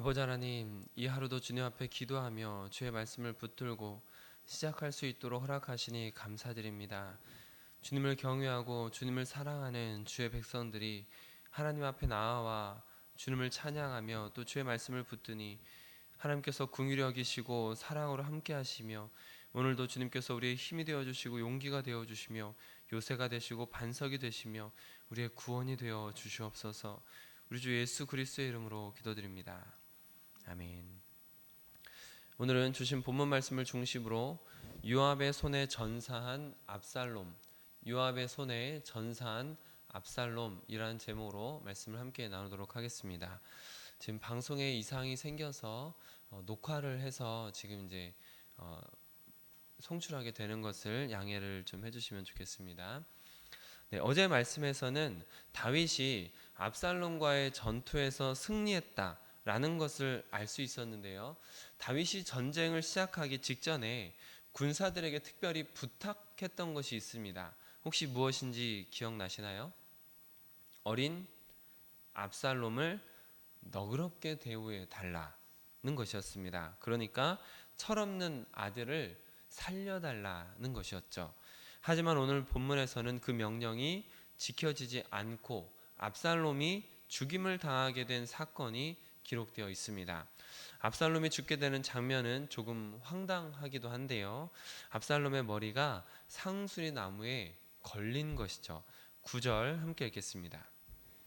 아버지 하나님, 이 하루도 주님 앞에 기도하며 주의 말씀을 붙들고 시작할 수 있도록 허락하시니 감사드립니다. 주님을 경외하고 주님을 사랑하는 주의 백성들이 하나님 앞에 나아와 주님을 찬양하며 또 주의 말씀을 붙드니 하나님께서 긍휼히 여기시고 사랑으로 함께 하시며 오늘도 주님께서 우리의 힘이 되어 주시고 용기가 되어 주시며 요새가 되시고 반석이 되시며 우리의 구원이 되어 주시옵소서. 우리 주 예수 그리스도의 이름으로 기도드립니다. 아멘. 오늘은 주신 본문 말씀을 중심으로 요압의 손에 전사한 압살롬이라는 제목으로 말씀을 함께 나누도록 하겠습니다. 지금 방송에 이상이 생겨서 녹화를 해서 지금 이제 송출하게 되는 것을 양해를 좀 해주시면 좋겠습니다. 네, 어제 말씀에서는 다윗이 압살롬과의 전투에서 승리했다라는 것을 알 수 있었는데요. 다윗이 전쟁을 시작하기 직전에 군사들에게 특별히 부탁했던 것이 있습니다. 혹시 무엇인지 기억나시나요? 어린 압살롬을 너그럽게 대우해 달라는 것이었습니다. 그러니까 철없는 아들을 살려달라는 것이었죠. 하지만 오늘 본문에서는 그 명령이 지켜지지 않고 압살롬이 죽임을 당하게 된 사건이 기록되어 있습니다. 압살롬이 죽게 되는 장면은 조금 황당하기도 한데요. 압살롬의 머리가 상수리 나무에 걸린 것이죠. 9절 함께 읽겠습니다.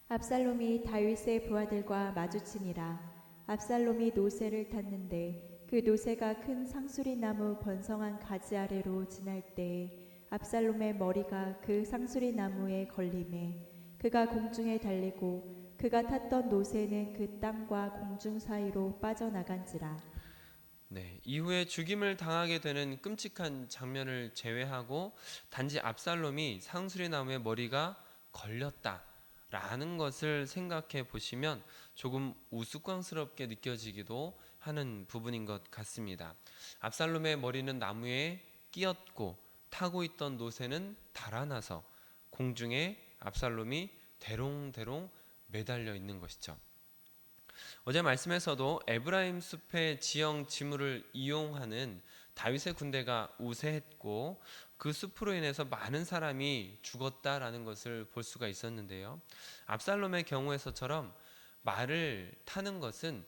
압살롬이 다윗의 부하들과 마주치니라. 압살롬이 노새를 탔는데 그 노새가 큰 상수리 나무 번성한 가지 아래로 지날 때에 압살롬의 머리가 그 상수리 나무에 걸림에 그가 공중에 달리고 그가 탔던 노새는 그 땅과 공중 사이로 빠져나간지라. 네, 이후에 죽임을 당하게 되는 끔찍한 장면을 제외하고 단지 압살롬이 상수리 나무에 머리가 걸렸다라는 것을 생각해 보시면 조금 우스꽝스럽게 느껴지기도 하는 부분인 것 같습니다. 압살롬의 머리는 나무에 끼었고 타고 있던 노새는 달아나서 공중에 압살롬이 대롱대롱 매달려 있는 것이죠. 어제 말씀에서도 에브라임 숲의 지형 지물을 이용하는 다윗의 군대가 우세했고 그 숲으로 인해서 많은 사람이 죽었다라는 것을 볼 수가 있었는데요. 압살롬의 경우에서처럼 말을 타는 것은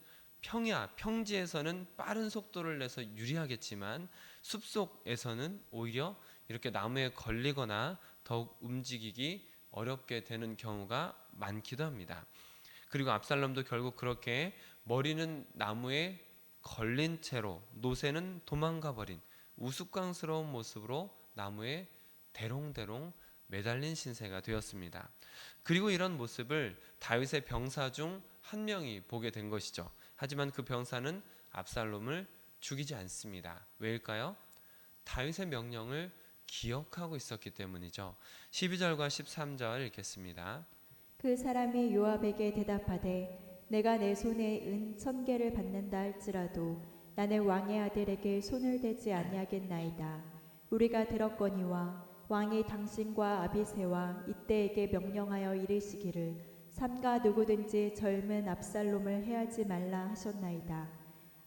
평지에서는 빠른 속도를 내서 유리하겠지만 숲속에서는 오히려 이렇게 나무에 걸리거나 더욱 움직이기 어렵게 되는 경우가 많기도 합니다. 그리고 압살롬도 결국 그렇게 머리는 나무에 걸린 채로 노새는 도망가 버린 우스꽝스러운 모습으로 나무에 대롱대롱 매달린 신세가 되었습니다. 그리고 이런 모습을 다윗의 병사 중 한 명이 보게 된 것이죠. 하지만 그 병사는 압살롬을 죽이지 않습니다. 왜일까요? 다윗의 명령을 기억하고 있었기 때문이죠. 12절과 13절 읽겠습니다. 그 사람이 요압에게 대답하되 내가 내 손에 은 1000개를 받는다 할지라도 나는 왕의 아들에게 손을 대지 아니하겠나이다. 우리가 들었거니와 왕이 당신과 아비새와 이때에게 명령하여 이르시기를 삼가 누구든지 젊은 압살롬을 해하지 말라 하셨나이다.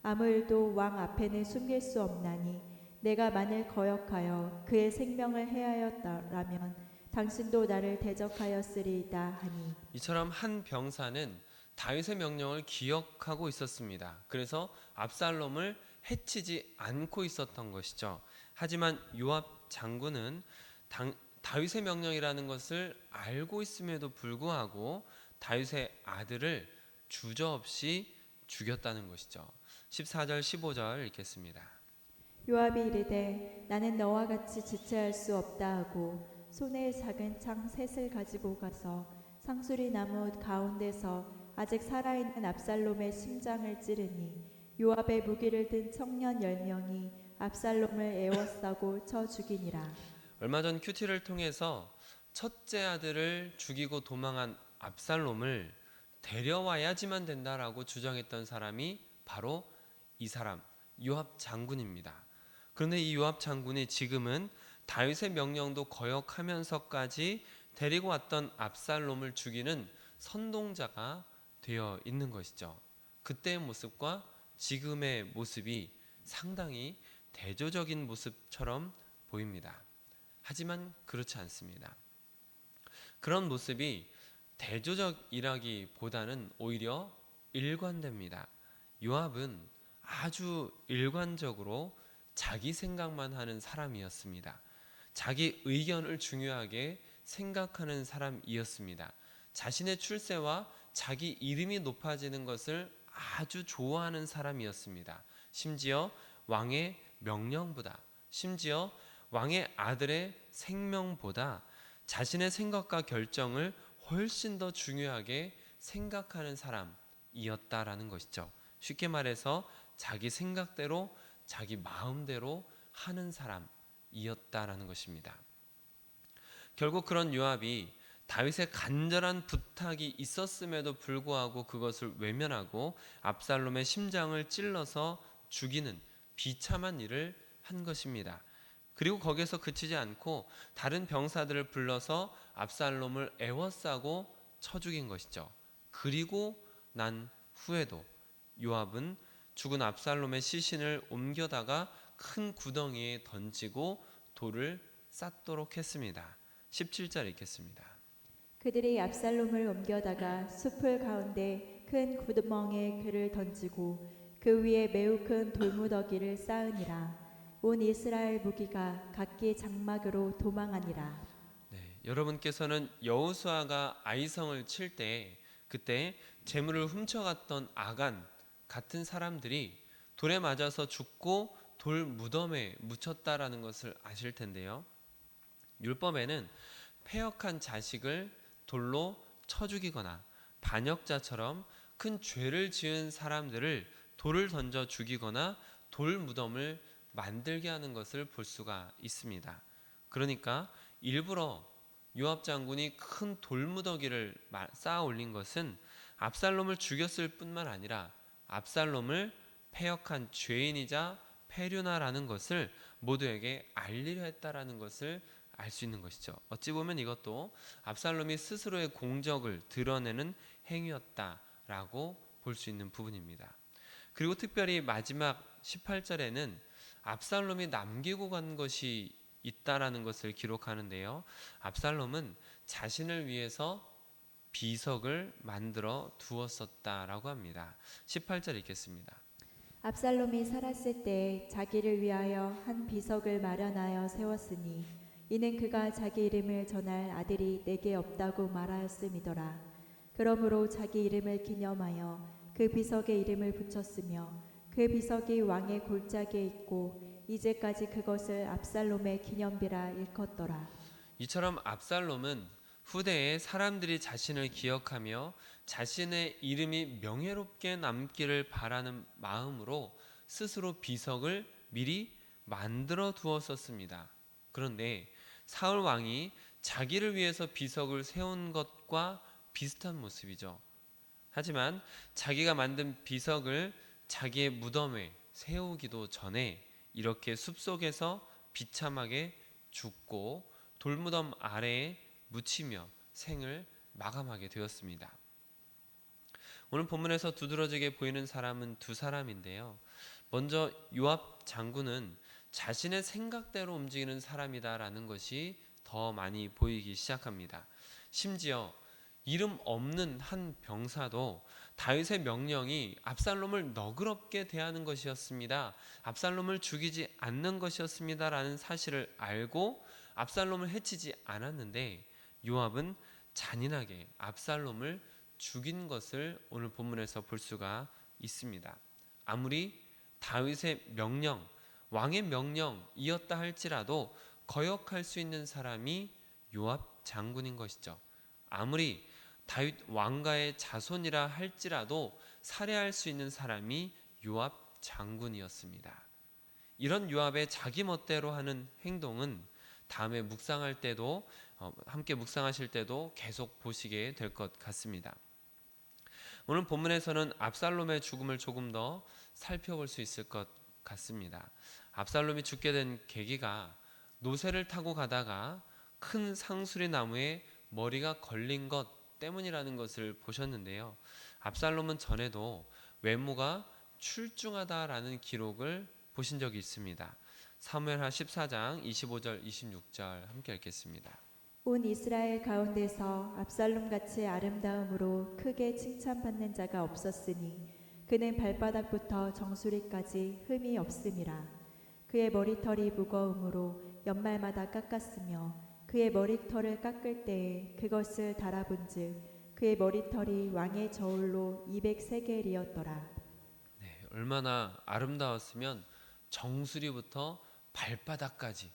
아무 일도 왕 앞에는 숨길 수 없나니 내가 만일 거역하여 그의 생명을 해하였다라면 당신도 나를 대적하였으리이다 하니. 이처럼 한 병사는 다윗의 명령을 기억하고 있었습니다. 그래서 압살롬을 해치지 않고 있었던 것이죠. 하지만 요압 장군은 다윗의 명령이라는 것을 알고 있음에도 불구하고 다윗의 아들을 주저없이 죽였다는 것이죠. 14절 15절 읽겠습니다. 요압이 이르되 나는 너와 같이 지체할 수 없다 하고 손에 작은 창 셋을 가지고 가서 상수리 나무 가운데서 아직 살아있는 압살롬의 심장을 찌르니 요압의 무기를 든 청년 10명이 압살롬을 에워싸고 쳐 죽이니라. 얼마 전 큐티를 통해서 첫째 아들을 죽이고 도망한 압살롬을 데려와야지만 된다라고 주장했던 사람이 바로 이 사람 요압 장군입니다. 그런데 이 요압 장군이 지금은 다윗의 명령도 거역하면서까지 데리고 왔던 압살롬을 죽이는 선동자가 되어 있는 것이죠. 그때의 모습과 지금의 모습이 상당히 대조적인 모습처럼 보입니다. 하지만 그렇지 않습니다. 그런 모습이 대조적이라기보다는 오히려 일관됩니다. 요압은 아주 일관적으로 자기 생각만 하는 사람이었습니다. 자기 의견을 중요하게 생각하는 사람이었습니다. 자신의 출세와 자기 이름이 높아지는 것을 아주 좋아하는 사람이었습니다. 심지어 왕의 명령보다, 심지어 왕의 아들의 생명보다 자신의 생각과 결정을 훨씬 더 중요하게 생각하는 사람이었다라는 것이죠. 쉽게 말해서 자기 생각대로 자기 마음대로 하는 사람이었다라는 것입니다. 결국 그런 요압이 다윗의 간절한 부탁이 있었음에도 불구하고 그것을 외면하고 압살롬의 심장을 찔러서 죽이는 비참한 일을 한 것입니다. 그리고 거기서 그치지 않고 다른 병사들을 불러서 압살롬을 애워싸고 쳐 죽인 것이죠. 그리고 난 후에도 요압은 죽은 압살롬의 시신을 옮겨다가 큰 구덩이에 던지고 돌을 쌓도록 했습니다. 17절 읽겠습니다. 그들이 압살롬을 옮겨다가 숲을 가운데 큰 구멍에 그를 던지고 그 위에 매우 큰 돌무더기를 쌓으니라. 온 이스라엘 무기가 각기 장막으로 도망하니라. 네, 여러분께서는 여호수아가 아이성을 칠 때 그때 재물을 훔쳐갔던 아간 같은 사람들이 돌에 맞아서 죽고 돌 무덤에 묻혔다라는 것을 아실 텐데요. 율법에는 패역한 자식을 돌로 쳐 죽이거나 반역자처럼 큰 죄를 지은 사람들을 돌을 던져 죽이거나 돌 무덤을 만들게 하는 것을 볼 수가 있습니다. 그러니까 일부러 요압 장군이 큰 돌무더기를 쌓아 올린 것은 압살롬을 죽였을 뿐만 아니라 압살롬을 패역한 죄인이자 패류나라는 것을 모두에게 알리려 했다라는 것을 알 수 있는 것이죠. 어찌 보면 이것도 압살롬이 스스로의 공적을 드러내는 행위였다라고 볼 수 있는 부분입니다. 그리고 특별히 마지막 18절에는 압살롬이 남기고 간 것이 있다라는 것을 기록하는데요. 압살롬은 자신을 위해서 비석을 만들어 두었었다라고 합니다. 18절 읽겠습니다. 압살롬이 살았을 때 자기를 위하여 한 비석을 마련하여 세웠으니 이는 그가 자기 이름을 전할 아들이 내게 없다고 말하였음이더라. 그러므로 자기 이름을 기념하여 그 비석에 이름을 붙였으며 그 비석이 왕의 골짜기에 있고 이제까지 그것을 압살롬의 기념비라 일컫더라. 이처럼 압살롬은 후대에 사람들이 자신을 기억하며 자신의 이름이 명예롭게 남기를 바라는 마음으로 스스로 비석을 미리 만들어 두었었습니다. 그런데 사울 왕이 자기를 위해서 비석을 세운 것과 비슷한 모습이죠. 하지만 자기가 만든 비석을 자기의 무덤에 세우기도 전에 이렇게 숲속에서 비참하게 죽고 돌무덤 아래에 묻히며 생을 마감하게 되었습니다. 오늘 본문에서 두드러지게 보이는 사람은 두 사람인데요. 먼저 요압 장군은 자신의 생각대로 움직이는 사람이다라는 것이 더 많이 보이기 시작합니다. 심지어 이름 없는 한 병사도 다윗의 명령이 압살롬을 너그럽게 대하는 것이었습니다. 압살롬을 죽이지 않는 것이었습니다라는 사실을 알고 압살롬을 해치지 않았는데 요압은 잔인하게 압살롬을 죽인 것을 오늘 본문에서 볼 수가 있습니다. 아무리 다윗의 명령, 왕의 명령이었다 할지라도 거역할 수 있는 사람이 요압 장군인 것이죠. 아무리 다윗 왕가의 자손이라 할지라도 살해할 수 있는 사람이 요압 장군이었습니다. 이런 요압의 자기 멋대로 하는 행동은 다음에 묵상할 때도 함께 묵상하실 때도 계속 보시게 될 것 같습니다. 오늘 본문에서는 압살롬의 죽음을 조금 더 살펴볼 수 있을 것 같습니다. 압살롬이 죽게 된 계기가 노새를 타고 가다가 큰 상수리 나무에 머리가 걸린 것 때문이라는 것을 보셨는데요. 압살롬은 전에도 외모가 출중하다라는 기록을 보신 적이 있습니다. 사무엘하 14장 25절 26절 함께 읽겠습니다. 온 이스라엘 가운데서 압살롬같이 아름다움으로 크게 칭찬받는 자가 없었으니 그는 발바닥부터 정수리까지 흠이 없음이라. 그의 머리털이 무거움으로 연말마다 깎았으며 그의 머리털을 깎을 때에 그것을 달아본즉 그의 머리털이 왕의 저울로 200세겔이었더라. 네, 얼마나 아름다웠으면 정수리부터 발바닥까지,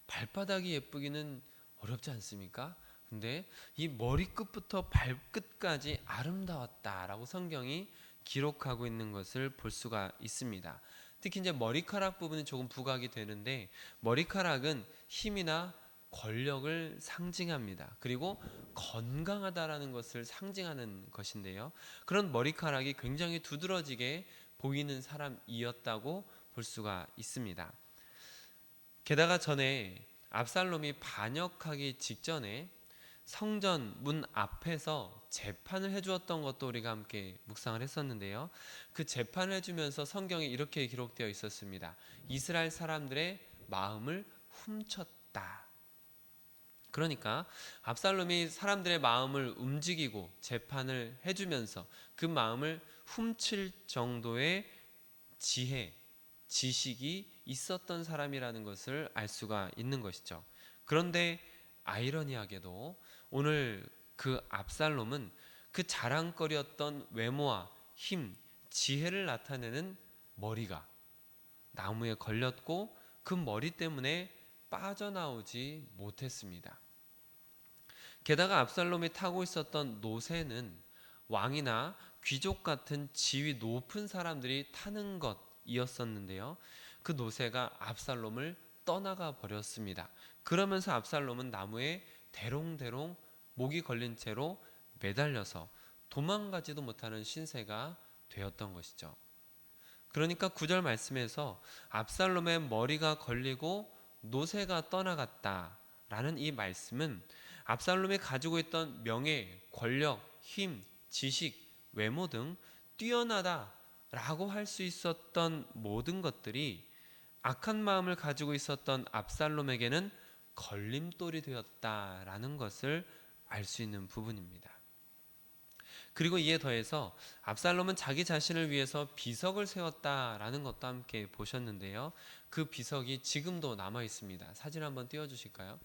발바닥이 예쁘기는 어렵지 않습니까? 근데 이 머리끝부터 발끝까지 아름다웠다라고 성경이 기록하고 있는 것을 볼 수가 있습니다. 특히 이제 머리카락 부분이 조금 부각이 되는데, 머리카락은 힘이나 권력을 상징합니다. 그리고 건강하다라는 것을 상징하는 것인데요. 그런 머리카락이 굉장히 두드러지게 보이는 사람이었다고 볼 수가 있습니다. 게다가 전에 압살롬이 반역하기 직전에 성전 문 앞에서 재판을 해주었던 것도 우리가 함께 묵상을 했었는데요. 그 재판을 해주면서 성경에 이렇게 기록되어 있었습니다. 이스라엘 사람들의 마음을 훔쳤다. 그러니까 압살롬이 사람들의 마음을 움직이고 재판을 해주면서 그 마음을 훔칠 정도의 지혜, 지식이 있었던 사람이라는 것을 알 수가 있는 것이죠. 그런데 아이러니하게도 오늘 그 압살롬은 그 자랑거리였던 외모와 힘, 지혜를 나타내는 머리가 나무에 걸렸고 그 머리 때문에 빠져나오지 못했습니다. 게다가 압살롬이 타고 있었던 노새는 왕이나 귀족 같은 지위 높은 사람들이 타는 것이었었는데요. 그 노새가 압살롬을 떠나가 버렸습니다. 그러면서 압살롬은 나무에 대롱대롱 목이 걸린 채로 매달려서 도망가지도 못하는 신세가 되었던 것이죠. 그러니까 9절 말씀에서 압살롬의 머리가 걸리고 노새가 떠나갔다라는 이 말씀은 압살롬이 가지고 있던 명예, 권력, 힘, 지식, 외모 등 뛰어나다라고 할 수 있었던 모든 것들이 악한 마음을 가지고 있었던 압살롬에게는 걸림돌이 되었다라는 것을 알 수 있는 부분입니다. 그리고 이에 더해서 압살롬은 자기 자신을 위해서 비석을 세웠다라는 것도 함께 보셨는데요. 그 비석이 지금도 남아 있습니다. 사진 한번 띄워주실까요?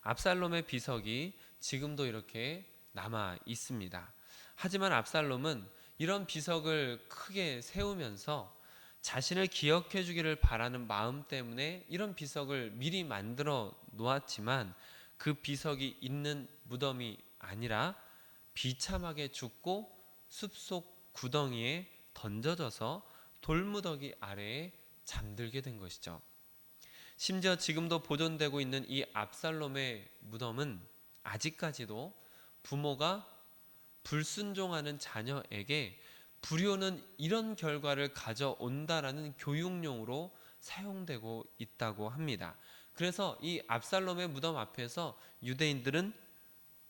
압살롬의 비석이 지금도 이렇게 남아 있습니다. 하지만 압살롬은 이런 비석을 크게 세우면서 자신을 기억해 주기를 바라는 마음 때문에 이런 비석을 미리 만들어 놓았지만 그 비석이 있는 무덤이 아니라 비참하게 죽고 숲속 구덩이에 던져져서 돌무더기 아래에 잠들게 된 것이죠. 심지어 지금도 보존되고 있는 이 압살롬의 무덤은 아직까지도 부모가 불순종하는 자녀에게 불효는 이런 결과를 가져온다라는 교육용으로 사용되고 있다고 합니다. 그래서 이 압살롬의 무덤 앞에서 유대인들은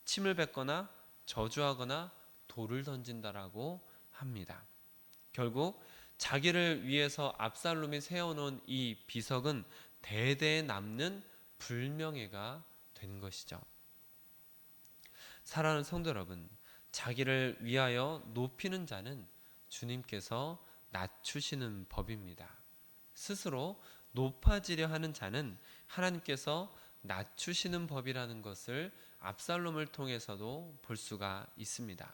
침을 뱉거나 저주하거나 돌을 던진다라고 합니다. 결국 자기를 위해서 압살롬이 세워놓은 이 비석은 대대에 남는 불명예가 된 것이죠. 사랑하는 성도 여러분, 자기를 위하여 높이는 자는 주님께서 낮추시는 법입니다. 스스로 높아지려 하는 자는 하나님께서 낮추시는 법이라는 것을 압살롬을 통해서도 볼 수가 있습니다.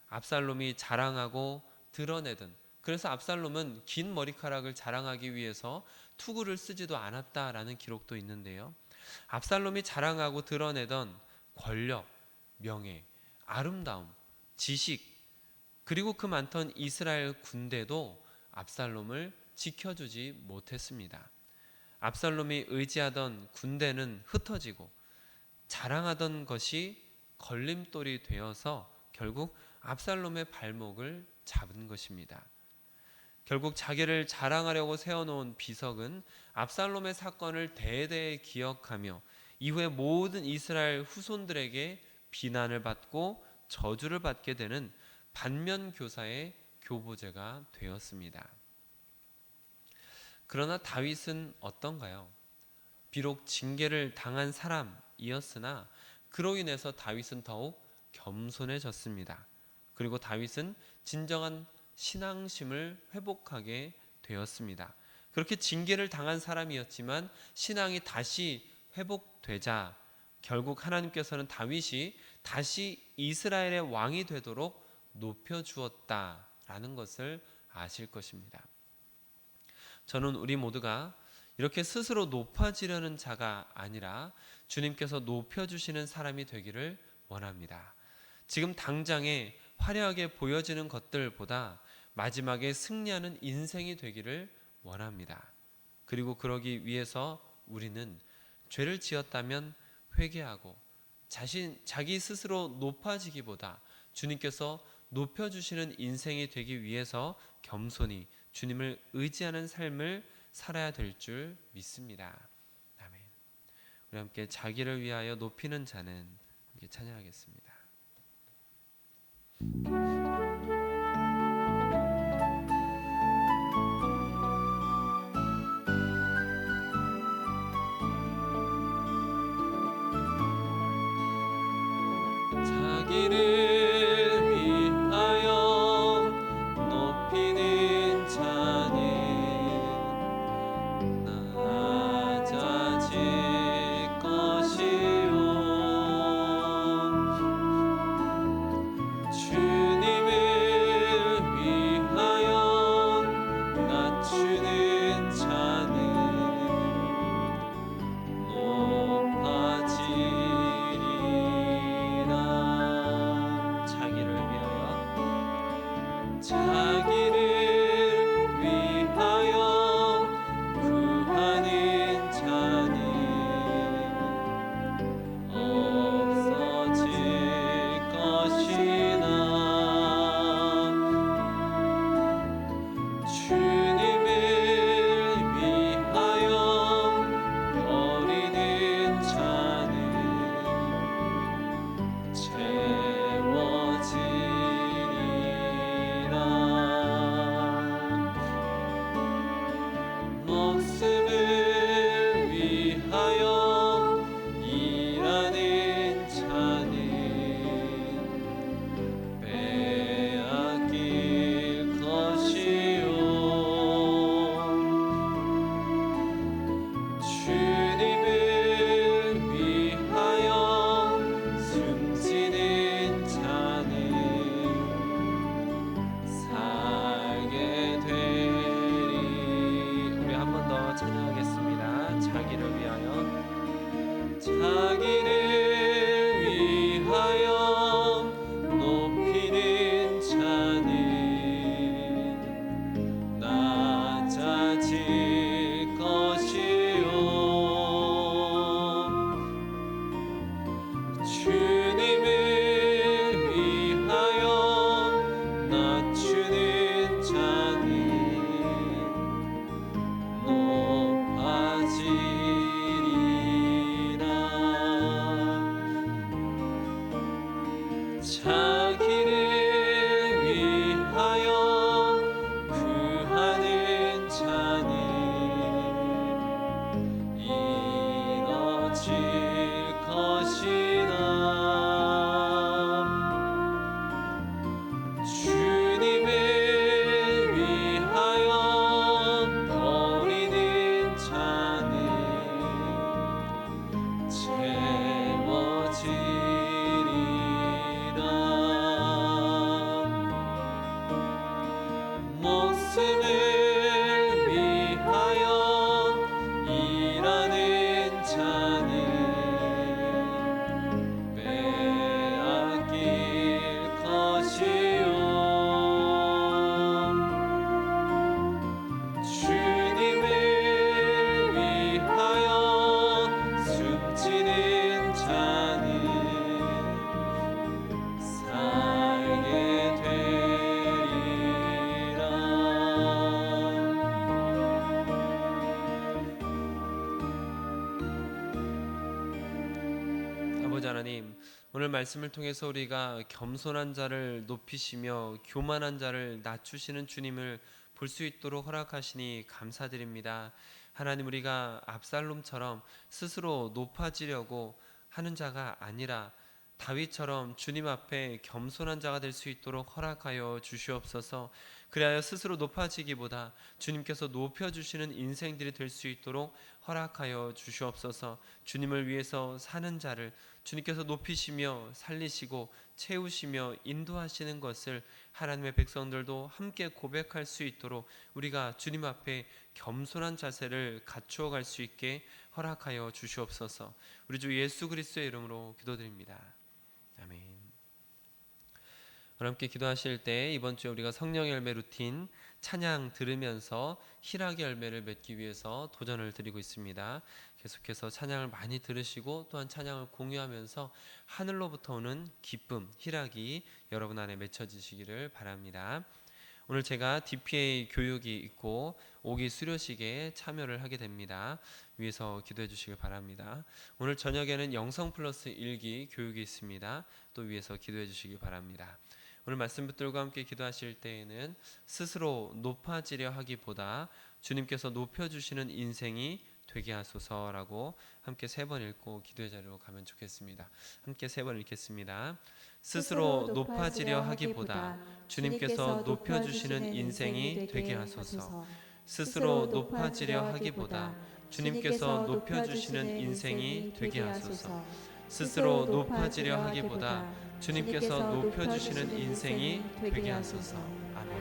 압살롬이 자랑하고 드러내든, 그래서 압살롬은 긴 머리카락을 자랑하기 위해서 투구를 쓰지도 않았다라는 기록도 있는데요. 압살롬이 자랑하고 드러내던 권력, 명예, 아름다움, 지식, 그리고 그 많던 이스라엘 군대도 압살롬을 지켜주지 못했습니다. 압살롬이 의지하던 군대는 흩어지고 자랑하던 것이 걸림돌이 되어서 결국 압살롬의 발목을 잡은 것입니다. 결국 자기를 자랑하려고 세워놓은 비석은 압살롬의 사건을 대대에 기억하며 이후에 모든 이스라엘 후손들에게 비난을 받고 저주를 받게 되는 반면 교사의 교보제가 되었습니다. 그러나 다윗은 어떤가요? 비록 징계를 당한 사람이었으나 그로 인해서 다윗은 더욱 겸손해졌습니다. 그리고 다윗은 진정한 신앙심을 회복하게 되었습니다. 그렇게 징계를 당한 사람이었지만 신앙이 다시 회복되자 결국 하나님께서는 다윗이 다시 이스라엘의 왕이 되도록 높여주었다라는 것을 아실 것입니다. 저는 우리 모두가 이렇게 스스로 높아지려는 자가 아니라 주님께서 높여주시는 사람이 되기를 원합니다. 지금 당장에 화려하게 보여지는 것들보다 마지막에 승리하는 인생이 되기를 원합니다. 그리고 그러기 위해서 우리는 죄를 지었다면 회개하고 자기 스스로 높아지기보다 주님께서 높여주시는 인생이 되기 위해서 겸손히 주님을 의지하는 삶을 살아야 될 줄 믿습니다. 아멘. 우리 함께 자기를 위하여 높이는 자는 함께 찬양하겠습니다. 자기를 위하여 높이는 자는 낮아질 것이요 주님을 위하여 낮추는 자는 높아지리라. 자기를 위하여 구하는 자는 없어질 것이나 주님을 위하여 버리는 자는 채워지리라. 목숨을 위하여 일하는 자는 빼앗길 것이요 주님을 위하여 숨지는 자는 살게 되리. 우리 한 번 더 찬양하겠습니다. 자기를 위하여 높이는 자는 낮아질 것이요 주님을 위하여 낮추는 자는 높아지리라. 자기를 위하여 구하는 자는 이뤄질 것이나 주님을 위하여 버리는 자는 채워지리라. 목숨을 위하여 일하는 자는 빼앗길 것이요 주님을 위하여 숨지는 자는 살게 되리라. 아버지 하나님, 오늘 말씀을 통해서 우리가 겸손한 자를 높이시며 교만한 자를 낮추시는 주님을 볼 수 있도록 허락하시니 감사드립니다. 하나님, 우리가 압살롬처럼 스스로 높아지려고 하는 자가 아니라 다윗처럼 주님 앞에 겸손한 자가 될 수 있도록 허락하여 주시옵소서. 그리하여 스스로 높아지기보다 주님께서 높여주시는 인생들이 될 수 있도록 허락하여 주시옵소서. 주님을 위해서 사는 자를 주님께서 높이시며 살리시고 채우시며 인도하시는 것을 하나님의 백성들도 함께 고백할 수 있도록 우리가 주님 앞에 겸손한 자세를 갖추어 갈 수 있게 허락하여 주시옵소서. 우리 주 예수 그리스도의 이름으로 기도드립니다. 아멘. 함께 기도하실 때 이번 주에 우리가 성령 열매 루틴 찬양 들으면서 희락의 열매를 맺기 위해서 도전을 드리고 있습니다. 계속해서 찬양을 많이 들으시고 또한 찬양을 공유하면서 하늘로부터 오는 기쁨, 희락이 여러분 안에 맺혀지시기를 바랍니다. 오늘 제가 DPA 교육이 있고 5기 수료식에 참여를 하게 됩니다. 위에서 기도해 주시길 바랍니다. 오늘 저녁에는 영성 플러스 1기 교육이 있습니다. 또 위에서 기도해 주시길 바랍니다. 오늘 말씀 붙들고 함께 기도하실 때에는 스스로 높아지려 하기보다 주님께서 높여주시는 인생이 되게 하소서라고 함께 3번 읽고 기도의 자리로 가면 좋겠습니다. 함께 3번 읽겠습니다. 스스로 높아지려 하기보다 주님께서 높여주시는 인생이 되게 하소서. 스스로 높아지려 하기보다 주님께서 높여주시는 인생이 되게 하소서. 스스로 높아지려 하기보다 주님께서 높여주시는 인생이 되게 하소서. 아멘.